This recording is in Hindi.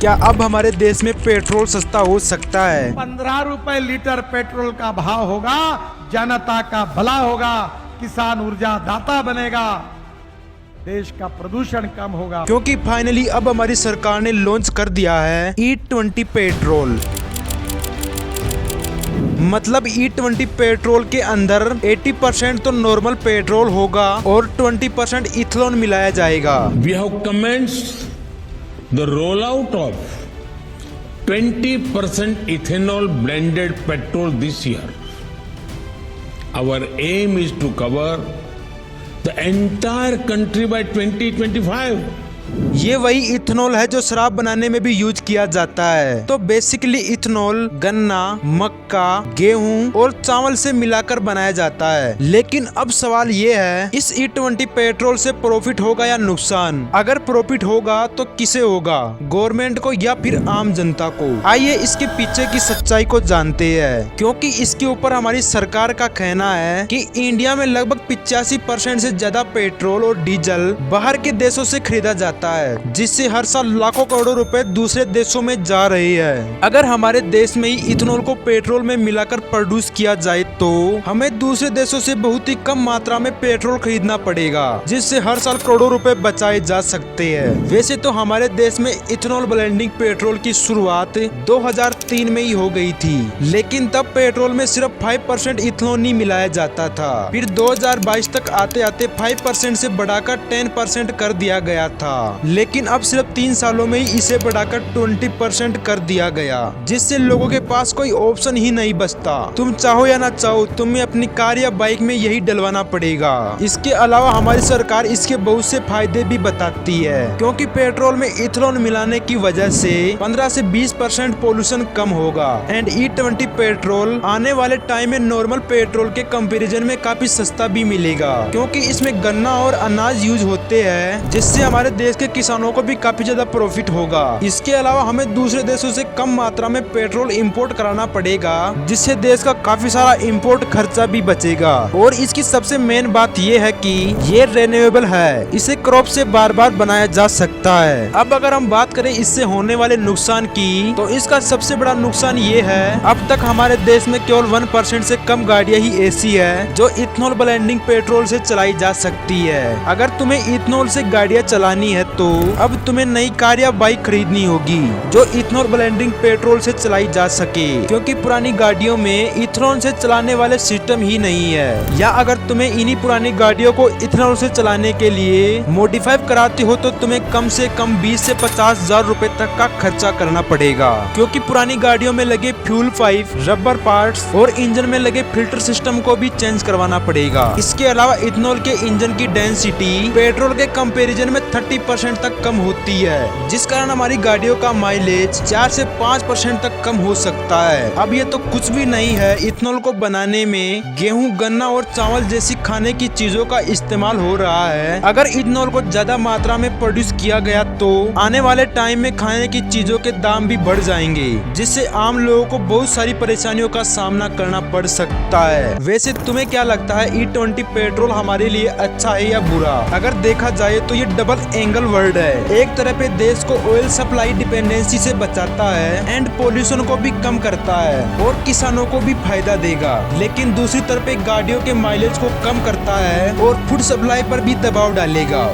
क्या अब हमारे देश में पेट्रोल सस्ता हो सकता है? 15 रुपए लीटर पेट्रोल का भाव होगा, जनता का भला होगा, किसान ऊर्जा दाता बनेगा, देश का प्रदूषण कम होगा। क्योंकि फाइनली अब हमारी सरकार ने लॉन्च कर दिया है E20 पेट्रोल। मतलब E20 पेट्रोल के अंदर 80% तो नॉर्मल पेट्रोल होगा और 20% इथेनॉल मिलाया जाएगा। We have commenced the rollout of 20% ethanol blended petrol this year. Our aim is to cover the entire country by 2025. ये वही इथेनॉल है जो शराब बनाने में भी यूज किया जाता है। तो बेसिकली इथेनॉल गन्ना, मक्का, गेहूं और चावल से मिलाकर बनाया जाता है। लेकिन अब सवाल ये है, इस E20 पेट्रोल से प्रॉफिट होगा या नुकसान? अगर प्रॉफिट होगा तो किसे होगा, गवर्नमेंट को या फिर आम जनता को? आइए इसके पीछे की सच्चाई को जानते हैं, क्योंकि इसके ऊपर हमारी सरकार का कहना है कि इंडिया में लगभग 85% से ज्यादा पेट्रोल और डीजल बाहर के देशों से खरीदा जाता है, जिससे हर साल लाखों करोड़ों रुपए दूसरे देशों में जा रही है। अगर हमारे देश में ही इथेनॉल को पेट्रोल में मिलाकर प्रोड्यूस किया जाए तो हमें दूसरे देशों से बहुत ही कम मात्रा में पेट्रोल खरीदना पड़ेगा, जिससे हर साल करोड़ों रुपए बचाए जा सकते हैं। वैसे तो हमारे देश में इथेनॉल ब्लेंडिंग पेट्रोल की शुरुआत 2003 में ही हो गई थी, लेकिन तब पेट्रोल में सिर्फ 5% इथेनॉल ही मिलाया जाता था। फिर 2022 तक आते आते 5% से बढ़ाकर 10% कर दिया गया था, लेकिन अब सिर्फ 3 सालों में ही इसे बढ़ाकर 20% कर दिया गया, जिससे लोगों के पास कोई ऑप्शन ही नहीं बचता। तुम चाहो या ना चाहो, तुम्हें अपनी कार या बाइक में यही डलवाना पड़ेगा। इसके अलावा हमारी सरकार इसके बहुत से फायदे भी बताती है, क्योंकि पेट्रोल में इथेनॉल मिलाने की वजह से 15 से 20% पोल्यूशन कम होगा। एंड E20 पेट्रोल आने वाले टाइम में नॉर्मल पेट्रोल के कंपैरिजन में काफी सस्ता भी मिलेगा, क्योंकि इसमें गन्ना और अनाज यूज होते हैं, जिससे हमारे देश के किसानों को भी काफी ज्यादा प्रॉफिट होगा। इसके अलावा हमें दूसरे देशों से कम मात्रा में पेट्रोल इंपोर्ट कराना पड़ेगा, जिससे देश का काफी सारा इंपोर्ट खर्चा भी बचेगा। और इसकी सबसे मेन बात ये है कि ये रिन्यूएबल है, इसे क्रॉप से बार बार बनाया जा सकता है। अब अगर हम बात करें इससे होने वाले नुकसान की, तो इसका सबसे बड़ा नुकसान ये है, अब तक हमारे देश में केवल 1% से कम गाड़ियां ही ऐसी है जो इथेनॉल ब्लेंडिंग पेट्रोल से चलाई जा सकती है। अगर तुम्हें इथेनॉल से गाड़ियां चलानी है तो अब तुम्हें नई कार या बाइक खरीदनी होगी जो इथेनॉल ब्लेंडिंग पेट्रोल से चलाई जा सके, क्योंकि पुरानी गाड़ियों में इथेनॉल से चलाने वाले सिस्टम ही नहीं है। या अगर तुम्हें इन्हीं पुरानी गाड़ियों को इथेनॉल से चलाने के लिए मॉडिफाई कराती हो तो तुम्हें कम से कम 20 से 50,000 रुपए तक का खर्चा करना पड़ेगा, क्योंकि पुरानी गाड़ियों में लगे फ्यूल पाइप, रबर पार्ट्स और इंजन में लगे फिल्टर सिस्टम को भी चेंज करवाना पड़ेगा। इसके अलावा इथेनॉल के इंजन की डेंसिटी पेट्रोल के कंपैरिजन में 30% तक कम होती है, जिस कारण हमारी गाड़ियों का माइलेज 4 से 5% तक कम हो सकता है। अब ये तो कुछ भी नहीं है, इथेनॉल को बनाने में गेहूं, गन्ना और चावल जैसी खाने की चीजों का इस्तेमाल हो रहा है। अगर इथेनॉल को ज्यादा मात्रा में प्रोड्यूस किया गया तो आने वाले टाइम में खाने की चीजों के दाम भी बढ़ जाएंगे, जिससे आम लोगों को बहुत सारी परेशानियों का सामना करना पड़ सकता है। वैसे तुम्हें क्या लगता है, E20 पेट्रोल हमारे लिए अच्छा है या बुरा? अगर देखा जाए तो ये डबल एंगल वर्ड है। एक तरह पे देश को ऑयल सप्लाई डिपेंडेंसी से बचाता है एंड पोल्यूशन को भी कम करता है और किसानों को भी फायदा देगा, लेकिन दूसरी तरफ गाड़ियों के माइलेज को कम करता है और फूड सप्लाई पर भी दबाव डालेगा।